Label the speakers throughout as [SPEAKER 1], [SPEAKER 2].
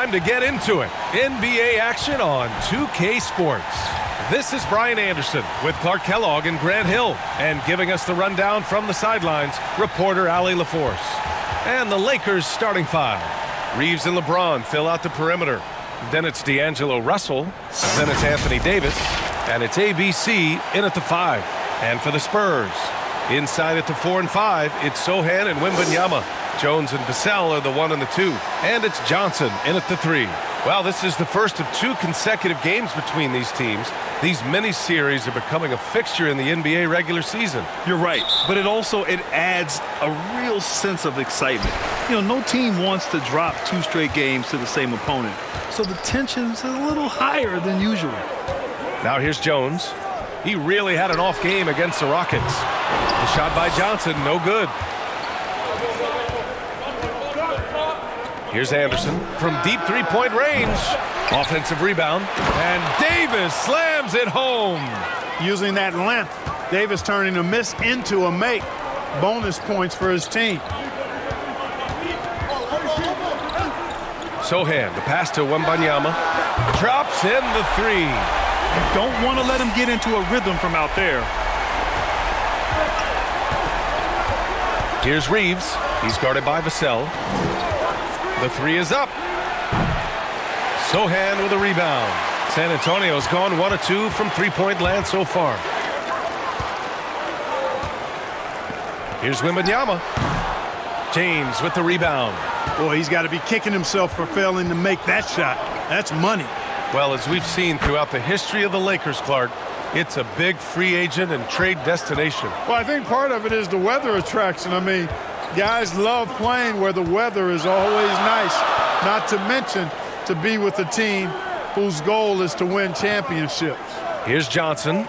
[SPEAKER 1] time to get into it. NBA action on 2K Sports. This is Brian Anderson with Clark Kellogg and Grant Hill. And giving us the rundown from the sidelines, reporter Allie LaForce. And the Lakers starting five. Reeves and LeBron fill out the perimeter. Then it's D'Angelo Russell. Then it's Anthony Davis. And it's ABC in at the 5. And for the Spurs, inside at the 4 and 5, it's Sohan and Wembanyama. Jones and Vassell are the 1 and the 2. And it's Johnson in at the 3. Well, this is the first of 2 consecutive games between these teams. These mini-series are becoming a fixture in the NBA regular season.
[SPEAKER 2] You're right, but it adds a real sense of excitement. You know, no team wants to drop 2 straight games to the same opponent, so the tension's a little higher than usual.
[SPEAKER 1] Now here's Jones. He really had an off game against the Rockets. The shot by Johnson, no good. Here's Andersen from deep three-point range. Offensive rebound. And Davis slams it home.
[SPEAKER 3] Using that length, Davis turning a miss into a make. Bonus points for his team.
[SPEAKER 1] Sohan, the pass to Wembanyama. Drops in the 3.
[SPEAKER 2] You don't want to let him get into a rhythm from out there.
[SPEAKER 1] Here's Reeves. He's guarded by Vassell. The 3 is up. Sohan with a rebound. San Antonio's gone 1 of 2 from three-point land so far. Here's Wembanyama. James with the rebound.
[SPEAKER 3] Boy, he's got to be kicking himself for failing to make that shot. That's money.
[SPEAKER 1] Well, as we've seen throughout the history of the Lakers, Clark, it's a big free agent and trade destination.
[SPEAKER 3] Well, I think part of it is the weather attraction. I mean, guys love playing where the weather is always nice, not to mention to be with a team whose goal is to win championships.
[SPEAKER 1] Here's Johnson.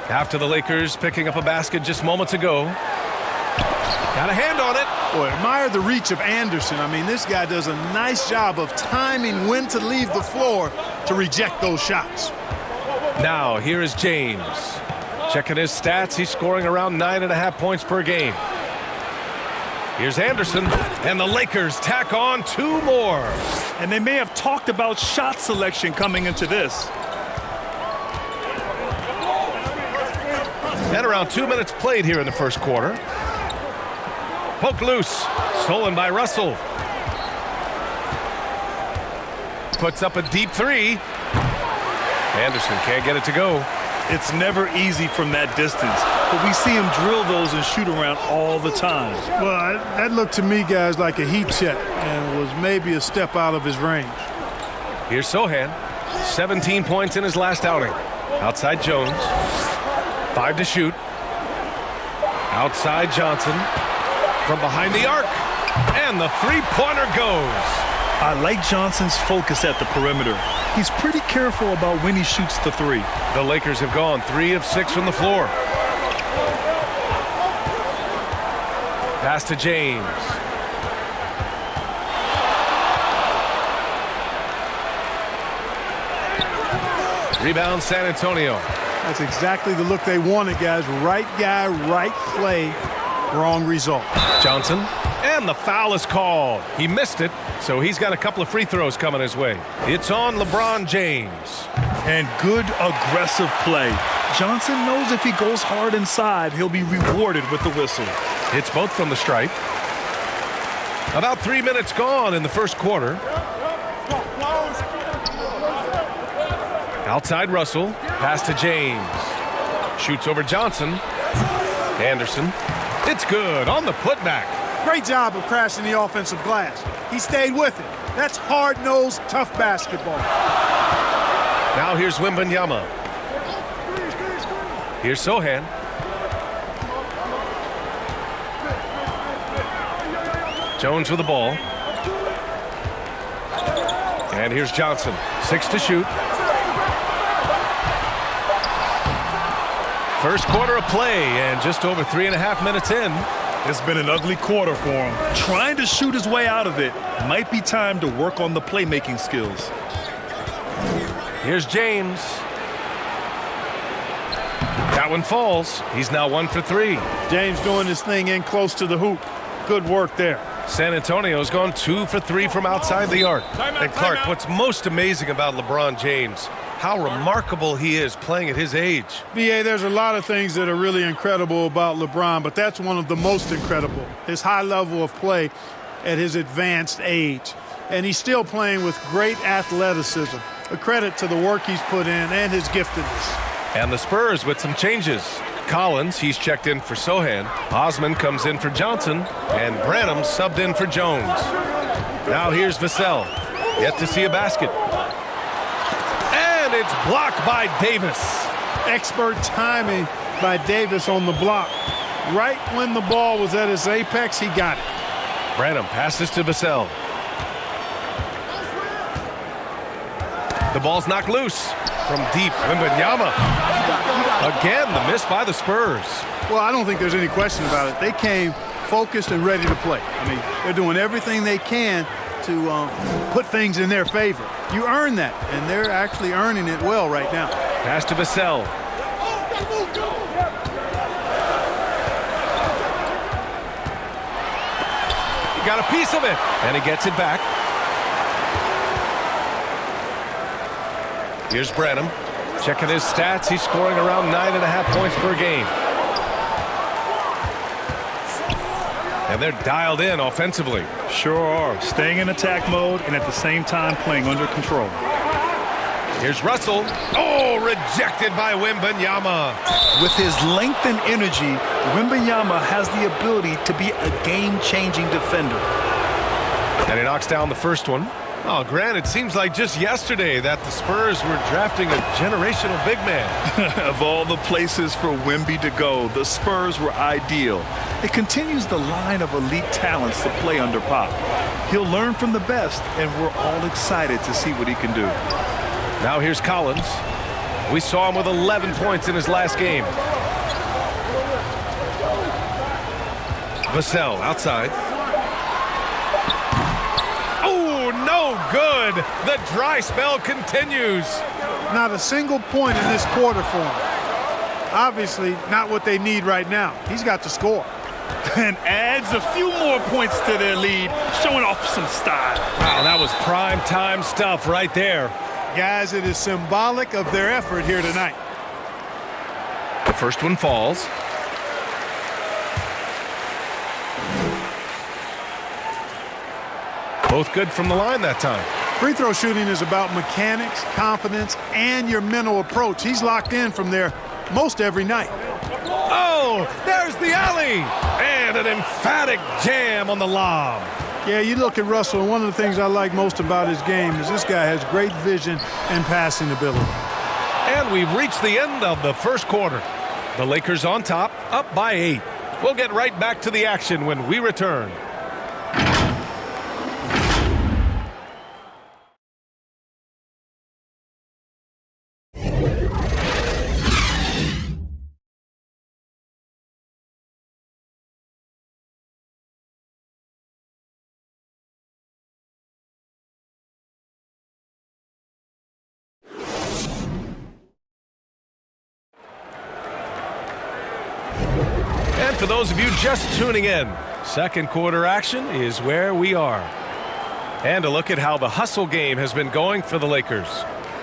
[SPEAKER 1] After the Lakers picking up a basket just moments ago. Got a hand on it.
[SPEAKER 3] Boy, admire the reach of Andersen. I mean, this guy does a nice job of timing when to leave the floor to reject those shots.
[SPEAKER 1] Now, here is James. Checking his stats, he's scoring around 9.5 points per game. Here's Andersen, and the Lakers tack on 2 more.
[SPEAKER 2] And they may have talked about shot selection coming into this.
[SPEAKER 1] And around 2 minutes played here in the first quarter. Poke loose, stolen by Russell. Puts up a deep 3. Andersen can't get it to go.
[SPEAKER 2] It's never easy from that distance, but we see him drill those and shoot around all the time.
[SPEAKER 3] Well, that looked to me, guys, like a heat check and was maybe a step out of his range.
[SPEAKER 1] Here's Sohan. 17 points in his last outing. Outside Jones. 5 to shoot. Outside Johnson. From behind the arc. And the three-pointer goes.
[SPEAKER 2] I like Johnson's focus at the perimeter. He's pretty careful about when he shoots the 3.
[SPEAKER 1] The Lakers have gone 3 of 6 from the floor. Pass to James. Rebound San Antonio.
[SPEAKER 3] That's exactly the look they wanted, guys. Right guy, right play, wrong result.
[SPEAKER 1] Johnson. And the foul is called. He missed it, so he's got a couple of free throws coming his way. It's on LeBron James.
[SPEAKER 2] And good aggressive play. Johnson knows if he goes hard inside, he'll be rewarded with the whistle.
[SPEAKER 1] It's both from the stripe. About 3 minutes gone in the first quarter. Outside Russell. Pass to James. Shoots over Johnson. Andersen. It's good on the putback.
[SPEAKER 3] Great job of crashing the offensive glass. He stayed with it. That's hard-nosed, tough basketball.
[SPEAKER 1] Now here's Wembanyama. Here's Sohan. Jones with the ball. And here's Johnson. 6 to shoot. First quarter of play, and just over 3.5 minutes in.
[SPEAKER 2] It's been an ugly quarter for him. Trying to shoot his way out of it. Might be time to work on the playmaking skills.
[SPEAKER 1] Here's James. That one falls. He's now 1 for 3.
[SPEAKER 3] James doing his thing in close to the hoop. Good work there.
[SPEAKER 1] San Antonio's gone 2 for 3 from outside the arc. And Clark, what's most amazing about LeBron James, how remarkable he is playing at his age.
[SPEAKER 3] B.A., there's a lot of things that are really incredible about LeBron, but that's one of the most incredible, his high level of play at his advanced age. And he's still playing with great athleticism, a credit to the work he's put in and his giftedness.
[SPEAKER 1] And the Spurs with some changes. Collins, he's checked in for Sohan. Osman comes in for Johnson. And Branham subbed in for Jones. Now here's Vassell. Yet to see a basket. And it's blocked by Davis.
[SPEAKER 3] Expert timing by Davis on the block. Right when the ball was at its apex, he got it.
[SPEAKER 1] Branham passes to Vassell. The ball's knocked loose from deep. Wembanyama. Again, the miss by the Spurs.
[SPEAKER 3] Well, I don't think there's any question about it. They came focused and ready to play. I mean, they're doing everything they can to put things in their favor. You earn that, and they're actually earning it well right now.
[SPEAKER 1] Pass to Vassell. He got a piece of it, and he gets it back. Here's Branham. Checking his stats, he's scoring around 9.5 points per game. And they're dialed in offensively.
[SPEAKER 2] Sure are. Staying in attack mode and at the same time playing under control.
[SPEAKER 1] Here's Russell. Oh, rejected by Wembanyama.
[SPEAKER 2] With his length and energy, Wembanyama has the ability to be a game-changing defender.
[SPEAKER 1] And he knocks down the first one. Oh, Grant, it seems like just yesterday that the Spurs were drafting a generational big man.
[SPEAKER 2] Of all the places for Wemby to go, the Spurs were ideal. It continues the line of elite talents to play under Pop. He'll learn from the best, and we're all excited to see what he can do.
[SPEAKER 1] Now here's Collins. We saw him with 11 points in his last game. Vassell outside. No good. The dry spell continues.
[SPEAKER 3] Not a single point in this quarter for him. Obviously, not what they need right now. He's got to score.
[SPEAKER 2] And adds a few more points to their lead, showing off some style.
[SPEAKER 1] Wow, that was prime time stuff right there.
[SPEAKER 3] Guys, it is symbolic of their effort here tonight.
[SPEAKER 1] The first one falls. Both good from the line that time.
[SPEAKER 3] Free throw shooting is about mechanics, confidence, and your mental approach. He's locked in from there most every night.
[SPEAKER 1] Oh, there's the alley. And an emphatic jam on the lob.
[SPEAKER 3] Yeah, you look at Russell, and one of the things I like most about his game is this guy has great vision and passing ability.
[SPEAKER 1] And we've reached the end of the first quarter. The Lakers on top, up by 8. We'll get right back to the action when we return. And for those of you just tuning in, second quarter action is where we are. And a look at how the hustle game has been going for the Lakers.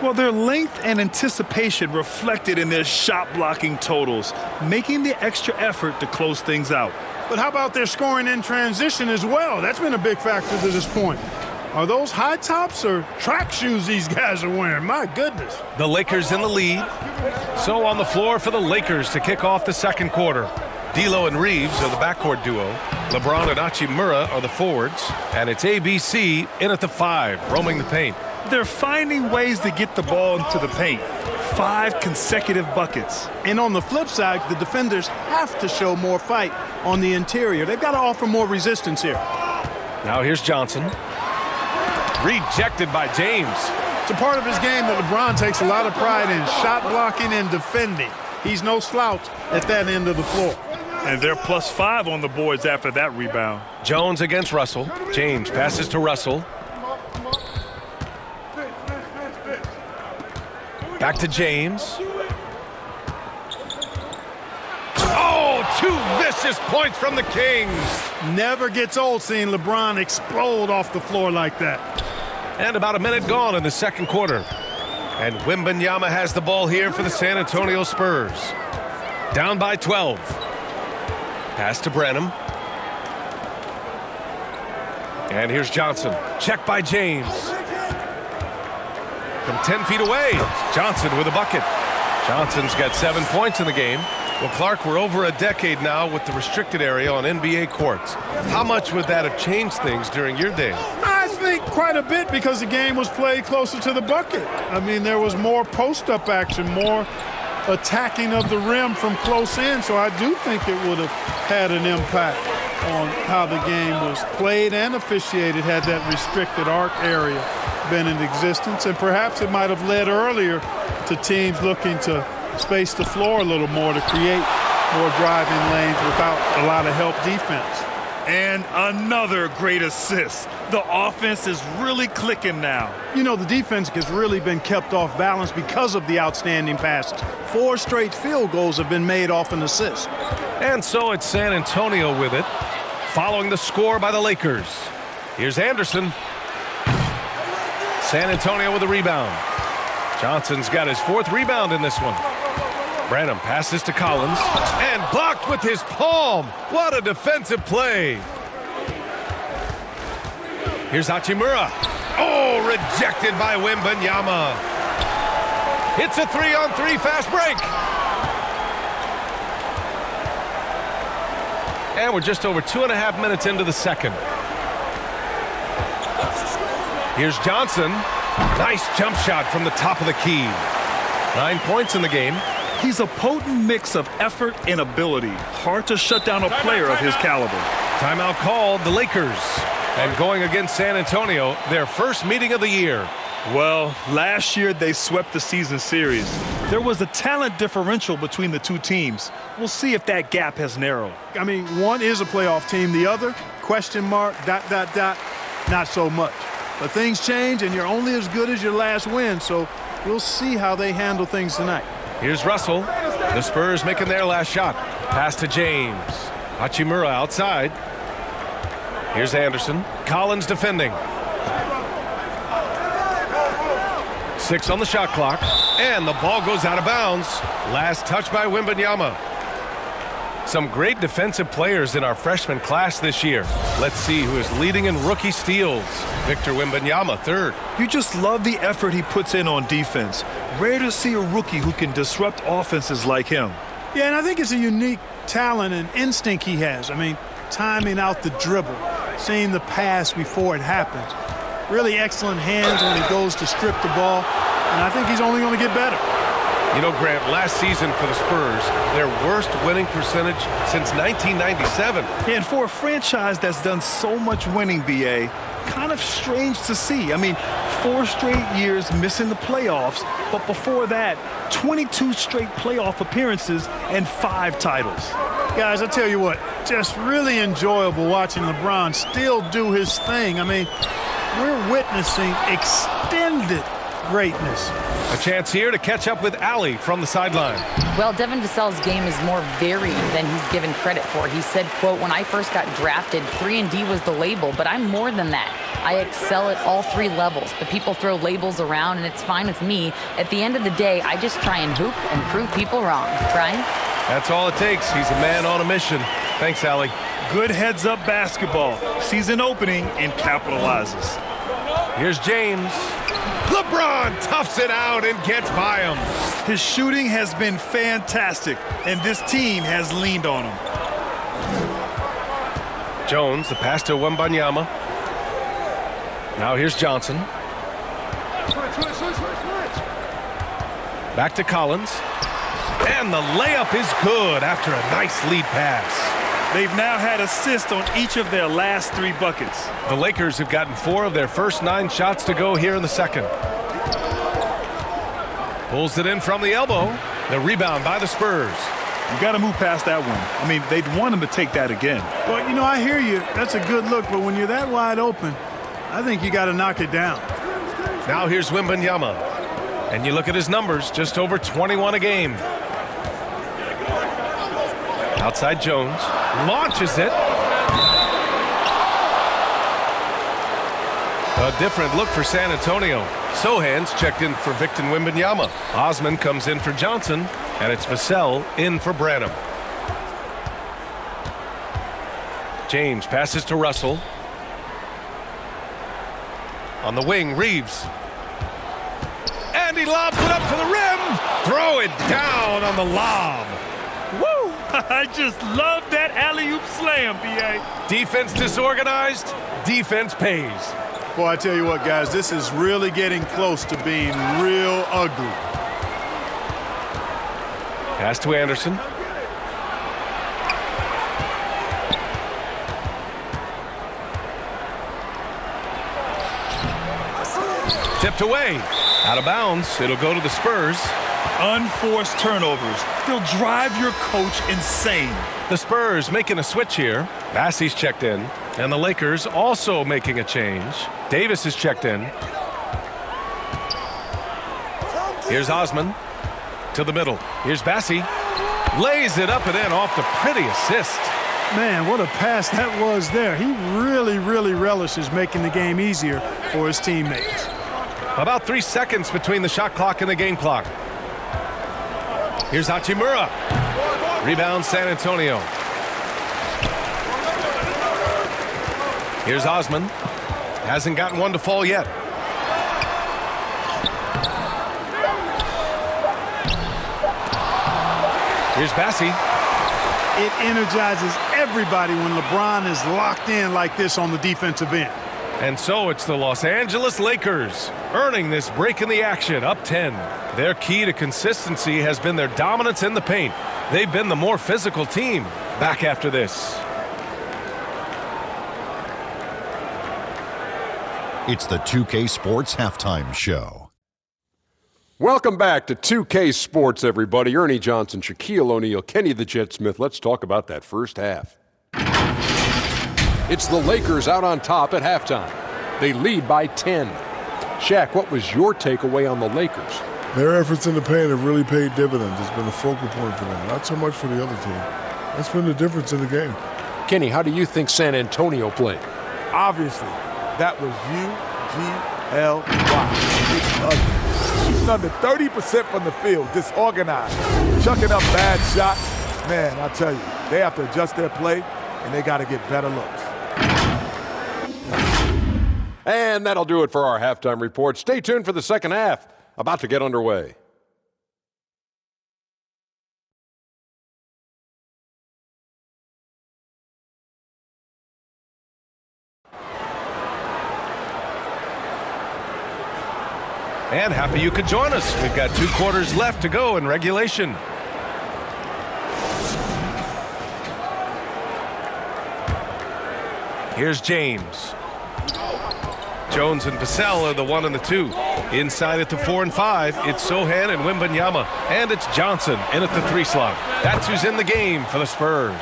[SPEAKER 2] Well, their length and anticipation reflected in their shot blocking totals, making the extra effort to close things out.
[SPEAKER 3] But how about their scoring in transition as well? That's been a big factor to this point. Are those high tops or track shoes these guys are wearing? My goodness.
[SPEAKER 1] The Lakers in the lead. So on the floor for the Lakers to kick off the second quarter. D'Lo and Reeves are the backcourt duo. LeBron and Hachimura are the forwards. And it's ABC in at the 5, roaming the paint.
[SPEAKER 2] They're finding ways to get the ball into the paint. 5 consecutive buckets.
[SPEAKER 3] And on the flip side, the defenders have to show more fight on the interior. They've got to offer more resistance here.
[SPEAKER 1] Now here's Johnson. Rejected by James.
[SPEAKER 3] It's a part of his game that LeBron takes a lot of pride in, shot blocking and defending. He's no slouch at that end of the floor.
[SPEAKER 2] And they're +5 on the boards after that rebound.
[SPEAKER 1] Jones against Russell. James passes to Russell. Back to James. Oh, Two vicious points from the Kings.
[SPEAKER 3] Never gets old seeing LeBron explode off the floor like that.
[SPEAKER 1] And about a minute gone in the second quarter. And Wembanyama has the ball here for the San Antonio Spurs. Down by 12. Pass to Branham. And here's Johnson. Check by James. From 10 feet away, Johnson with a bucket. Johnson's got 7 points in the game. Well, Clark, we're over a decade now with the restricted area on NBA courts. How much would that have changed things during your days?
[SPEAKER 3] I think quite a bit because the game was played closer to the bucket. I mean, there was more post-up action, more attacking of the rim from close in, so I do think it would have had an impact on how the game was played and officiated had that restricted arc area been in existence, and perhaps it might have led earlier to teams looking to space the floor a little more to create more driving lanes without a lot of help defense.
[SPEAKER 2] And another great assist. The offense is really clicking now.
[SPEAKER 3] You know, the defense has really been kept off balance because of the outstanding passes. 4 straight field goals have been made off an assist.
[SPEAKER 1] And so it's San Antonio with it, following the score by the Lakers. Here's Andersen. San Antonio with a rebound. Johnson's got his 4th rebound in this one. Branham passes to Collins and blocked with his palm. What a defensive play. Here's Hachimura. Oh, rejected by Wembanyama. It's a 3-on-3 fast break. And we're just over 2.5 minutes into the second. Here's Johnson. Nice jump shot from the top of the key. 9 points in the game.
[SPEAKER 2] He's a potent mix of effort and ability. Hard to shut down a player of his caliber.
[SPEAKER 1] Timeout called, the Lakers. And going against San Antonio, their first meeting of the year.
[SPEAKER 2] Well, last year they swept the season series. There was a talent differential between the two teams. We'll see if that gap has narrowed.
[SPEAKER 3] I mean, one is a playoff team. The other, question mark, ... not so much. But things change, and you're only as good as your last win, so we'll see how they handle things tonight.
[SPEAKER 1] Here's Russell. The Spurs making their last shot. Pass to James. Hachimura outside. Here's Andersen. Collins defending. 6 on the shot clock. And the ball goes out of bounds. Last touch by Wembanyama. Some great defensive players in our freshman class this year. Let's see who is leading in rookie steals. Victor Wembanyama, 3rd.
[SPEAKER 2] You just love the effort he puts in on defense. Rare to see a rookie who can disrupt offenses like him.
[SPEAKER 3] Yeah, and I think it's a unique talent and instinct he has. I mean, timing out the dribble, seeing the pass before it happens. Really excellent hands when he goes to strip the ball, and I think he's only going to get better.
[SPEAKER 1] You know, Grant, last season for the Spurs, their worst winning percentage since 1997.
[SPEAKER 2] And for a franchise that's done so much winning, B.A., kind of strange to see. I mean, 4 straight years missing the playoffs, but before that, 22 straight playoff appearances and 5 titles.
[SPEAKER 3] Guys, I tell you what, just really enjoyable watching LeBron still do his thing. I mean, we're witnessing extended greatness.
[SPEAKER 1] A chance here to catch up with Allie from the sideline.
[SPEAKER 4] Well, Devin Vassell's game is more varied than he's given credit for. He said, quote, "When I first got drafted, 3-and-D was the label, but I'm more than that. I excel at all 3 levels. But people throw labels around, and it's fine with me. At the end of the day, I just try and hoop and prove people wrong." Brian?
[SPEAKER 1] That's all it takes. He's a man on a mission. Thanks, Allie.
[SPEAKER 2] Good heads-up basketball. Sees an opening and capitalizes.
[SPEAKER 1] Here's James. LeBron toughs it out and gets by him.
[SPEAKER 2] His shooting has been fantastic, and this team has leaned on him.
[SPEAKER 1] Jones, the pass to Wembanyama. Now here's Johnson. Back to Collins. And the layup is good after a nice lead pass.
[SPEAKER 2] They've now had assists on each of their last 3 buckets.
[SPEAKER 1] The Lakers have gotten 4 of their first 9 shots to go here in the second. Pulls it in from the elbow. The rebound by the Spurs.
[SPEAKER 2] You got to move past that one. I mean, they'd want him to take that again.
[SPEAKER 3] Well, you know, I hear you. That's a good look, but when you're that wide open, I think you got to knock it down.
[SPEAKER 1] Now here's Wembanyama. And you look at his numbers, just over 21 a game. Outside Jones. Launches it. A different look for San Antonio. Sohan's checked in for Victor Wembanyama. Osman comes in for Johnson. And it's Vassell in for Branham. James passes to Russell. On the wing, Reeves. And he lobs it up to the rim. Throw it down on the lob.
[SPEAKER 2] Woo! I just love that alley-oop slam, B.A.
[SPEAKER 1] Defense disorganized. Defense pays.
[SPEAKER 3] Boy, I tell you what, guys, this is really getting close to being real ugly.
[SPEAKER 1] Pass to Andersen. Tipped away. Out of bounds. It'll go to the Spurs.
[SPEAKER 2] Unforced turnovers. They'll drive your coach insane.
[SPEAKER 1] The Spurs making a switch here. Bassey's checked in. And the Lakers also making a change. Davis is checked in. Here's Osman. To the middle. Here's Bassey. Lays it up and in off the pretty assist.
[SPEAKER 3] Man, what a pass that was there. He really relishes making the game easier for his teammates.
[SPEAKER 1] About 3 seconds between the shot clock and the game clock. Here's Hachimura. Rebound San Antonio. Here's Osman. Hasn't gotten one to fall yet. Here's Bassey.
[SPEAKER 3] It energizes everybody when LeBron is locked in like this on the defensive end.
[SPEAKER 1] And so it's the Los Angeles Lakers earning this break in the action, up 10. Their key to consistency has been their dominance in the paint. They've been the more physical team. Back after this.
[SPEAKER 5] It's the 2K Sports Halftime Show.
[SPEAKER 6] Welcome back to 2K Sports, everybody. Ernie Johnson, Shaquille O'Neal, Kenny the Jet Smith. Let's talk about that first half. It's the Lakers out on top at halftime. They lead by 10. Shaq, what was your takeaway on the Lakers?
[SPEAKER 7] Their efforts in the paint have really paid dividends. It's been a focal point for them, not so much for the other team. That's been the difference in the game.
[SPEAKER 6] Kenny, how do you think San Antonio played?
[SPEAKER 8] Obviously, that was U-G-L-Y. It's ugly. Shooting under 30% from the field, disorganized, chucking up bad shots. Man, I tell you, they have to adjust their play, and they got to get better looks.
[SPEAKER 6] And that'll do it for our halftime report. Stay tuned for the second half, about to get underway.
[SPEAKER 1] And happy you could join us. We've got 2 quarters left to go in regulation. Here's James. Jones and Vassell are the 1 and the 2. Inside at the 4 and 5, it's Sohan and Wembanyama. And it's Johnson in at the 3 slot. That's who's in the game for the Spurs.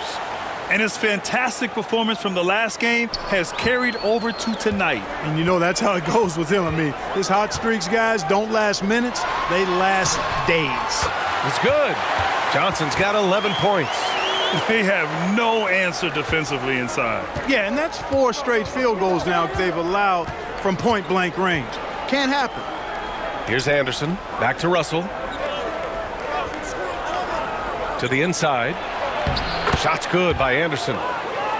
[SPEAKER 2] And his fantastic performance from the last game has carried over to tonight.
[SPEAKER 3] And you know that's how it goes with him. I mean, his hot streaks, guys, don't last minutes. They last days.
[SPEAKER 1] It's good. Johnson's got 11 points.
[SPEAKER 2] They have no answer defensively inside.
[SPEAKER 3] Yeah, and that's 4 straight field goals now they've allowed from point-blank range. Can't happen.
[SPEAKER 1] Here's Andersen. Back to Russell. To the inside. Shot's good by Andersen.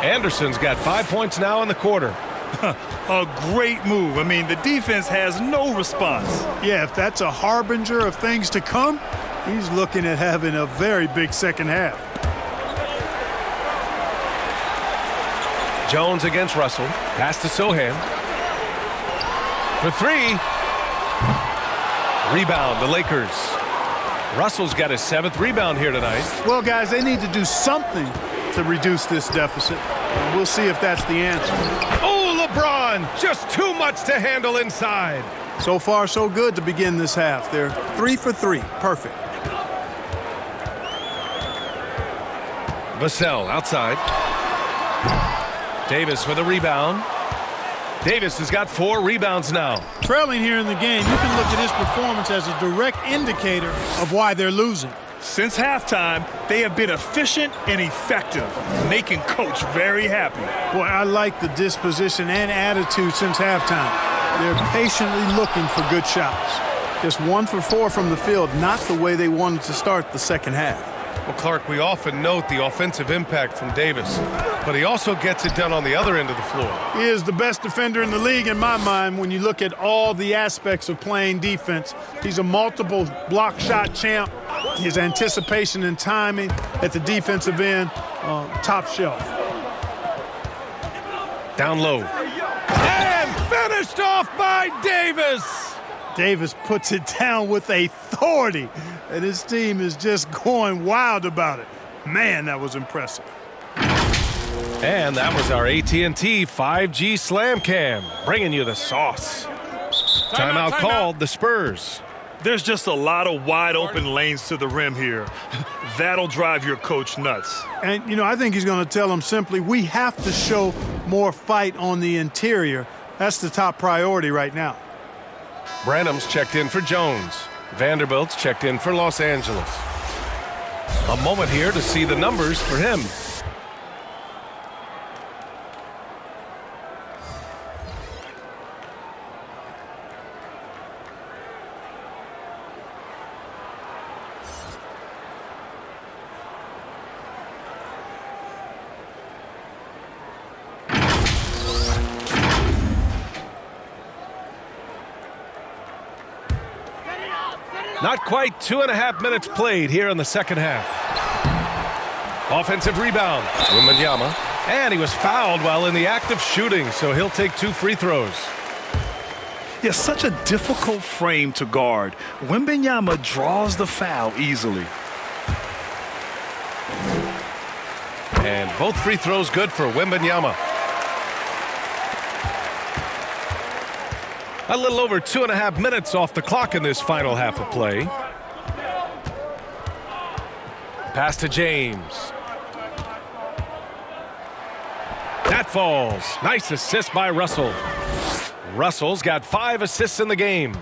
[SPEAKER 1] Andersen's got 5 points now in the quarter.
[SPEAKER 2] A great move. I mean, the defense has no response.
[SPEAKER 3] Yeah, if that's a harbinger of things to come, he's looking at having a very big second half.
[SPEAKER 1] Jones against Russell. Pass to Sohan. For 3. Rebound, the Lakers. Russell's got his 7th rebound here tonight.
[SPEAKER 3] Well, guys, they need to do something to reduce this deficit. We'll see if that's the answer.
[SPEAKER 1] Oh, LeBron! Just too much to handle inside.
[SPEAKER 3] So far, so good to begin this half. They're 3 for 3. Perfect.
[SPEAKER 1] Vassell outside. Davis with a rebound. Davis has got 4 rebounds now.
[SPEAKER 3] Trailing here in the game, you can look at his performance as a direct indicator of why they're losing.
[SPEAKER 2] Since halftime, they have been efficient and effective, making Coach very happy.
[SPEAKER 3] Boy, I like the disposition and attitude since halftime. They're patiently looking for good shots. Just 1 for 4 from the field, not the way they wanted to start the second half.
[SPEAKER 1] Well, Clark, we often note the offensive impact from Davis, but he also gets it done on the other end of the floor.
[SPEAKER 3] He is the best defender in the league in my mind when you look at all the aspects of playing defense. He's a multiple block shot champ. His anticipation and timing at the defensive end, top shelf.
[SPEAKER 1] Down low. And finished off by Davis.
[SPEAKER 3] Davis puts it down with authority, and his team is just going wild about it. Man, that was impressive.
[SPEAKER 1] And that was our AT&T 5G Slam Cam, bringing you the sauce. Timeout called, the Spurs.
[SPEAKER 2] There's just a lot of wide open lanes to the rim here. That'll drive your coach nuts.
[SPEAKER 3] And, you know, I think he's going to tell them simply, we have to show more fight on the interior. That's the top priority right now.
[SPEAKER 1] Branham's checked in for Jones. Vanderbilt's checked in for Los Angeles. A moment here to see the numbers for him. Not quite 2.5 minutes played here in the second half. Offensive rebound. Wembanyama. And he was fouled while in the act of shooting, so he'll take 2 free throws.
[SPEAKER 2] Yeah, such a difficult frame to guard. Wembanyama draws the foul easily.
[SPEAKER 1] And both free throws good for Wembanyama. A little over 2.5 minutes off the clock in this final half of play. Pass to James. That falls. Nice assist by Russell. Russell's got 5 assists in the game.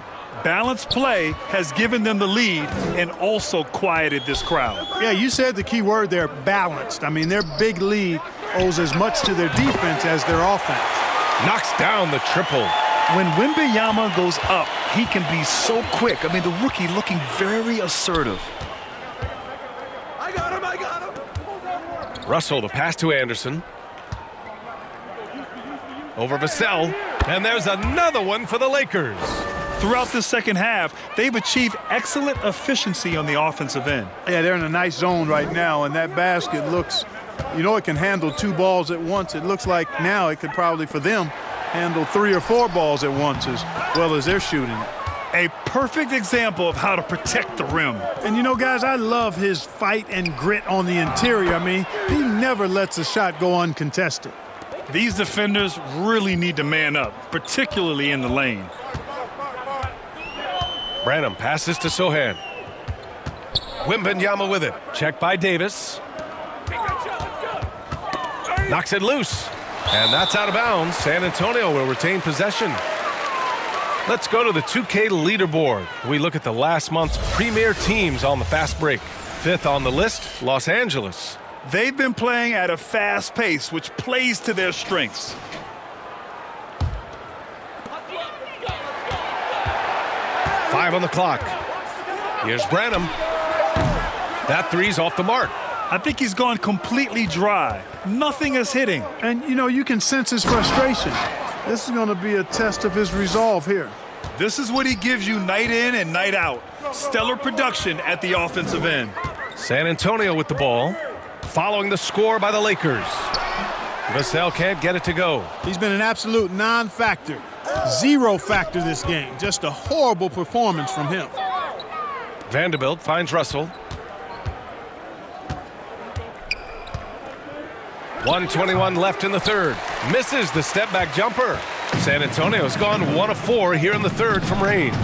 [SPEAKER 2] Balanced play has given them the lead and also quieted this crowd.
[SPEAKER 3] Yeah, you said the key word there, balanced. I mean, their big lead owes as much to their defense as their offense.
[SPEAKER 1] Knocks down the triple.
[SPEAKER 2] When Wembanyama goes up, he can be so quick. I mean, the rookie looking very assertive.
[SPEAKER 8] I got him.
[SPEAKER 1] Russell, the pass to Andersen. Over Vassell. And there's another one for the Lakers.
[SPEAKER 2] Throughout the second half, they've achieved excellent efficiency on the offensive end.
[SPEAKER 3] Yeah, they're in a nice zone right now, and that basket looks, you know, it can handle 2 balls at once. It looks like now it could probably, for them, handle 3 or 4 balls at once as well as they're shooting it.
[SPEAKER 2] A perfect example of how to protect the rim.
[SPEAKER 3] And, you know, guys, I love his fight and grit on the interior. I mean, he never lets a shot go uncontested.
[SPEAKER 2] These defenders really need to man up, particularly in the lane.
[SPEAKER 1] Branham passes to Sohan. Wembanyama with it. Checked by Davis. Knocks it loose. And that's out of bounds. San Antonio will retain possession. Let's go to the 2K leaderboard. We look at the last month's premier teams on the fast break. 5th on the list, Los Angeles.
[SPEAKER 2] They've been playing at a fast pace, which plays to their strengths.
[SPEAKER 1] Five on the clock. Here's Branham. That three's off the mark.
[SPEAKER 2] I think he's gone completely dry. Nothing is hitting.
[SPEAKER 3] And, you know, you can sense his frustration. This is going to be a test of his resolve here.
[SPEAKER 2] This is what he gives you night in and night out. Stellar production at the offensive end.
[SPEAKER 1] San Antonio with the ball. Following the score by the Lakers. Vassell can't get it to go.
[SPEAKER 3] He's been an absolute non-factor. 0 factor this game. Just a horrible performance from him.
[SPEAKER 1] Vanderbilt finds Russell. 1:21 left in the third. Misses the step-back jumper. San Antonio's gone 1 of 4 here in the third from range.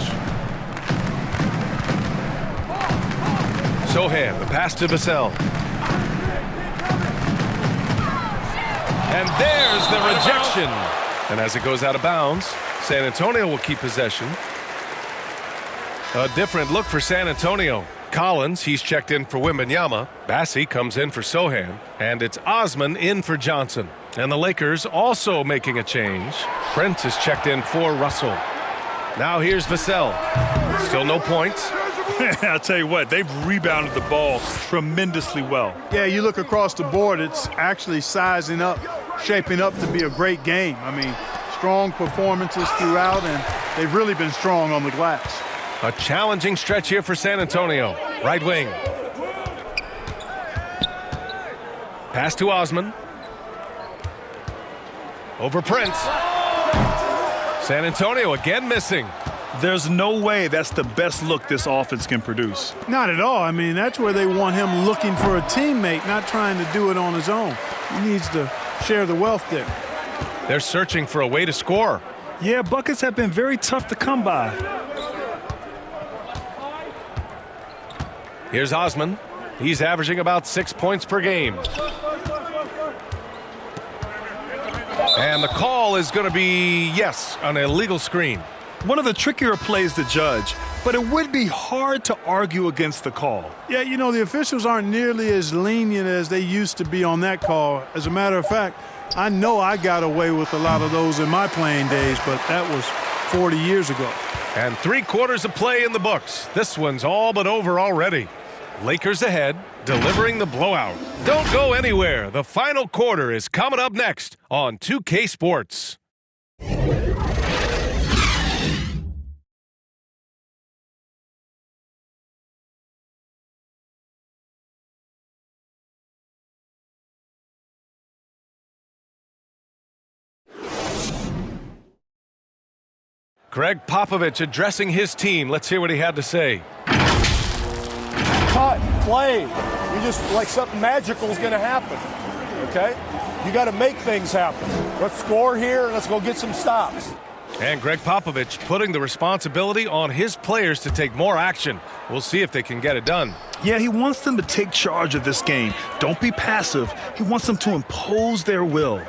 [SPEAKER 1] Sohan, the pass to Vassell. And there's the rejection. And as it goes out of bounds, San Antonio will keep possession. A different look for San Antonio. Collins, he's checked in for Wembanyama. Bassey comes in for Sohan. And it's Osman in for Johnson. And the Lakers also making a change. Prince is checked in for Russell. Now here's Vassell. Still no points.
[SPEAKER 2] I'll tell you what, they've rebounded the ball tremendously well.
[SPEAKER 3] Yeah, you look across the board, it's actually sizing up, shaping up to be a great game. I mean, strong performances throughout, and they've really been strong on the glass.
[SPEAKER 1] A challenging stretch here for San Antonio. Right wing. Pass to Osman. Over Prince. San Antonio again missing.
[SPEAKER 2] There's no way that's the best look this offense can produce.
[SPEAKER 3] Not at all. I mean, that's where they want him looking for a teammate, not trying to do it on his own. He needs to share the wealth there.
[SPEAKER 1] They're searching for a way to score.
[SPEAKER 2] Yeah, buckets have been very tough to come by.
[SPEAKER 1] Here's Osman. He's averaging about 6 points per game. And the call is going to be, yes, an illegal screen.
[SPEAKER 2] One of the trickier plays to judge, but it would be hard to argue against the call.
[SPEAKER 3] Yeah, you know, the officials aren't nearly as lenient as they used to be on that call. As a matter of fact, I know I got away with a lot of those in my playing days, but that was 40 years ago.
[SPEAKER 1] And 3/4 of play in the books. This one's all but over already. Lakers ahead, delivering the blowout. Don't go anywhere. The final quarter is coming up next on 2K Sports. Greg Popovich addressing his team. Let's hear what he had to say.
[SPEAKER 9] Cut, play. You just like something magical is going to happen. Okay? You got to make things happen. Let's score here and let's go get some stops.
[SPEAKER 1] And Greg Popovich putting the responsibility on his players to take more action. We'll see if they can get it done.
[SPEAKER 2] Yeah, he wants them to take charge of this game. Don't be passive. He wants them to impose their will.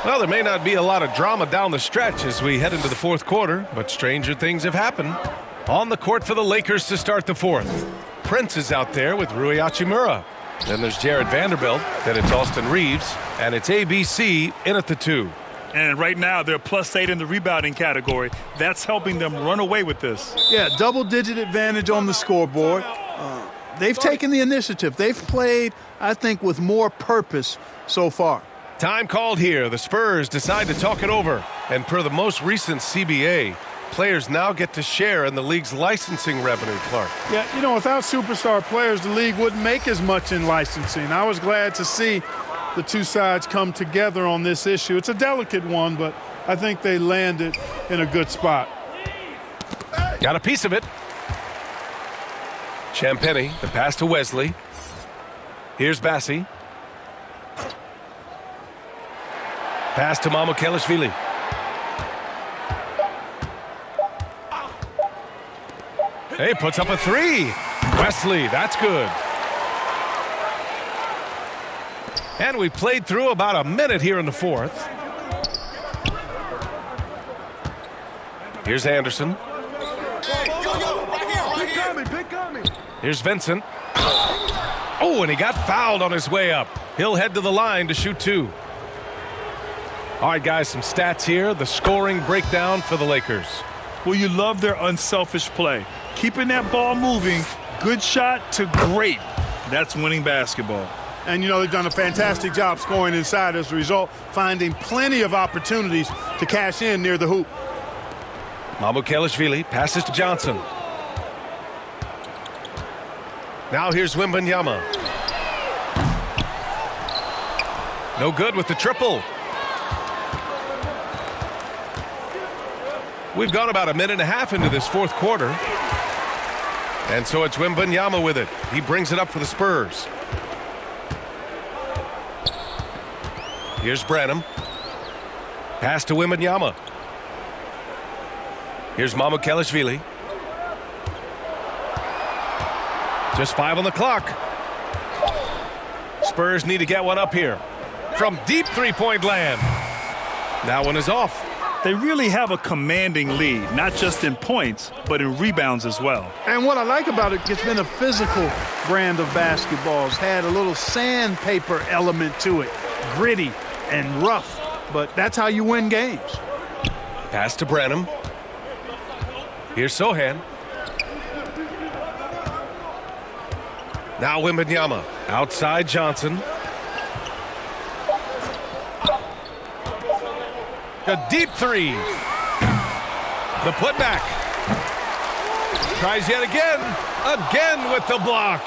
[SPEAKER 1] Well, there may not be a lot of drama down the stretch as we head into the fourth quarter, but stranger things have happened. On the court for the Lakers to start the fourth. Prince is out there with Rui Hachimura. Then there's Jared Vanderbilt. Then it's Austin Reeves. And it's ABC in at the 2.
[SPEAKER 2] And right now, they're +8 in the rebounding category. That's helping them run away with this.
[SPEAKER 3] Yeah, double-digit advantage on the scoreboard. They've taken the initiative. They've played, I think, with more purpose so far.
[SPEAKER 1] Time called here. The Spurs decide to talk it over. And per the most recent CBA, players now get to share in the league's licensing revenue, Clark.
[SPEAKER 3] Yeah, you know, without superstar players, the league wouldn't make as much in licensing. I was glad to see the two sides come together on this issue. It's a delicate one, but I think they landed in a good spot.
[SPEAKER 1] Got a piece of it. Champagny, the pass to Wesley. Here's Bassey. Pass to Mamukelashvili. Hey, puts up a 3. Wesley, that's good. And we played through about a minute here in the fourth. Here's Andersen. Here's Vincent. Oh, and he got fouled on his way up. He'll head to the line to shoot 2. All right, guys, some stats here. The scoring breakdown for the Lakers.
[SPEAKER 2] Well, you love their unselfish play. Keeping that ball moving, good shot to great. That's winning basketball.
[SPEAKER 3] And, you know, they've done a fantastic job scoring inside as a result, finding plenty of opportunities to cash in near the hoop.
[SPEAKER 1] Mamukelashvili passes to Johnson. Now here's Wembanyama. No good with the triple. We've gone about a minute and a half into this fourth quarter. And so it's Wembanyama with it. He brings it up for the Spurs. Here's Branham. Pass to Wembanyama. Here's Mamukelashvili. Just 5 on the clock. Spurs need to get one up here. From deep three-point land. That one is off.
[SPEAKER 2] They really have a commanding lead, not just in points, but in rebounds as well.
[SPEAKER 3] And what I like about it, it's been a physical brand of basketball. It's had a little sandpaper element to it, gritty and rough, but that's how you win games.
[SPEAKER 1] Pass to Branham. Here's Sohan. Now Wembanyama. Outside Johnson. A deep three. The putback. Tries yet again. Again with the block.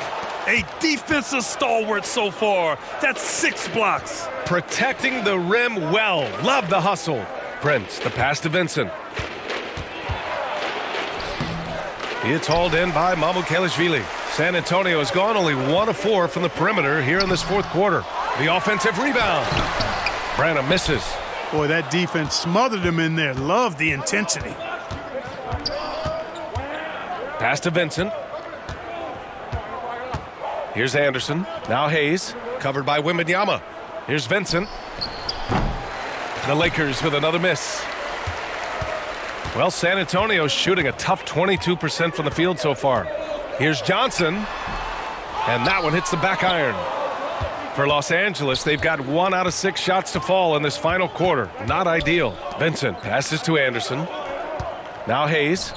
[SPEAKER 2] A defensive stalwart so far. That's 6 blocks.
[SPEAKER 1] Protecting the rim well. Love the hustle. Prince, the pass to Vincent. It's hauled in by Mamukelashvili. San Antonio has gone only 1 of 4 from the perimeter here in this fourth quarter. The offensive rebound. Branham misses.
[SPEAKER 3] Boy, that defense smothered him in there. Love the intensity.
[SPEAKER 1] Pass to Vincent. Here's Andersen. Now Hayes. Covered by Wembanyama. Here's Vincent. The Lakers with another miss. Well, San Antonio's shooting a tough 22% from the field so far. Here's Johnson. And that one hits the back iron. For Los Angeles, they've got 1 out of 6 shots to fall in this final quarter. Not ideal. Vincent passes to Andersen. Now Hayes.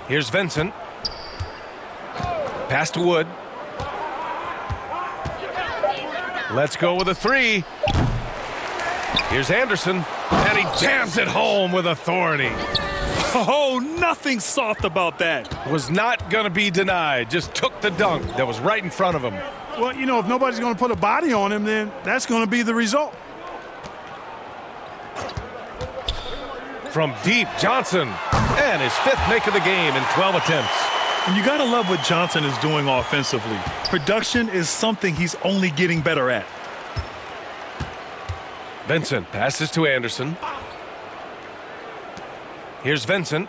[SPEAKER 1] Here's Vincent. Pass to Wood. Let's go with a 3. Here's Andersen. And he jams it home with authority.
[SPEAKER 2] Oh, nothing soft about that.
[SPEAKER 1] Was not going to be denied. Just took the dunk that was right in front of him.
[SPEAKER 3] Well, you know, if nobody's going to put a body on him, then that's going to be the result.
[SPEAKER 1] From deep, Johnson. And his 5th make of the game in 12 attempts.
[SPEAKER 2] And you got to love what Johnson is doing offensively. Production is something he's only getting better at.
[SPEAKER 1] Vincent passes to Andersen. Here's Vincent.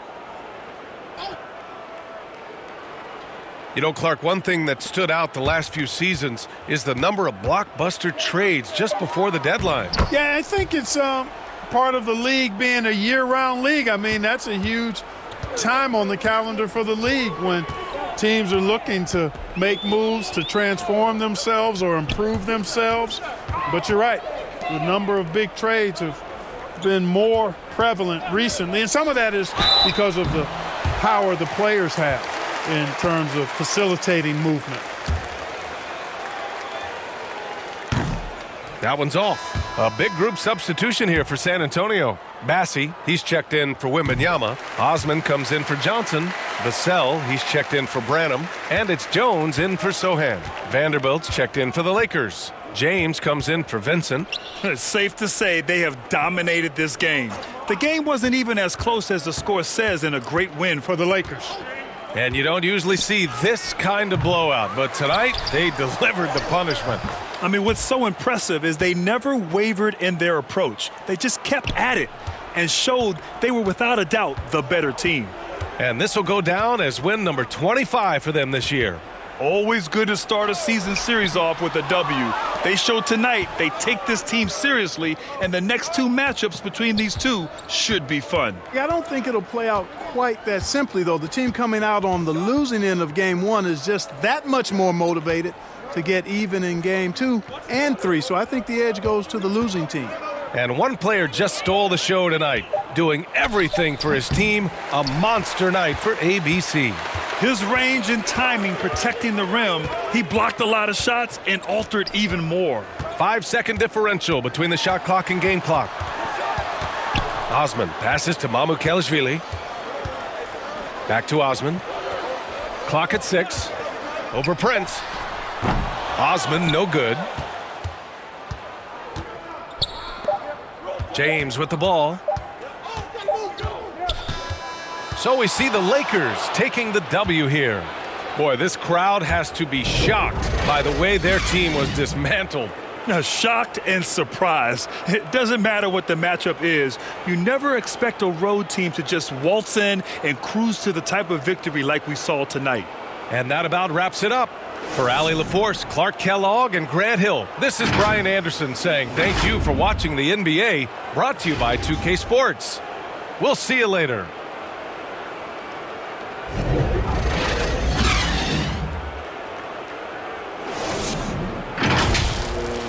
[SPEAKER 1] You know, Clark, one thing that stood out the last few seasons is the number of blockbuster trades just before the deadline.
[SPEAKER 3] Yeah, I think it's part of the league being a year-round league. I mean, that's a huge time on the calendar for the league when teams are looking to make moves to transform themselves or improve themselves. But you're right, the number of big trades have been more prevalent recently, and some of that is because of the power the players have in terms of facilitating movement.
[SPEAKER 1] That one's off. A big group substitution here for San Antonio. Bassie, he's checked in for Wembanyama. Osman comes in for Johnson. Vassell, he's checked in for Branham. And it's Jones in for Sohan. Vanderbilt's checked in for the Lakers. James comes in for Vincent.
[SPEAKER 2] It's safe to say they have dominated this game. The game wasn't even as close as the score says in a great win for the Lakers.
[SPEAKER 1] And you don't usually see this kind of blowout, but tonight they delivered the punishment.
[SPEAKER 2] I mean, what's so impressive is they never wavered in their approach. They just kept at it and showed they were without a doubt the better team.
[SPEAKER 1] And this will go down as win number 25 for them this year.
[SPEAKER 2] Always good to start a season series off with a W. They showed tonight they take this team seriously, and the next 2 matchups between these two should be fun.
[SPEAKER 3] Yeah, I don't think it'll play out quite that simply, though. The team coming out on the losing end of game 1 is just that much more motivated to get even in game 2 and 3. So I think the edge goes to the losing team.
[SPEAKER 1] And one player just stole the show tonight, doing everything for his team. A monster night for ABC.
[SPEAKER 2] His range and timing protecting the rim, he blocked a lot of shots and altered even more.
[SPEAKER 1] 5-second differential between the shot clock and game clock. Osman passes to Mamukelashvili. Back to Osman. Clock at 6. Over Prince. Osman, no good. James with the ball. So we see the Lakers taking the W here. Boy, this crowd has to be shocked by the way their team was dismantled.
[SPEAKER 2] Now, shocked and surprised. It doesn't matter what the matchup is. You never expect a road team to just waltz in and cruise to the type of victory like we saw tonight.
[SPEAKER 1] And that about wraps it up. For Allie LaForce, Clark Kellogg, and Grant Hill, this is Brian Anderson saying thank you for watching the NBA, brought to you by 2K Sports. We'll see you later.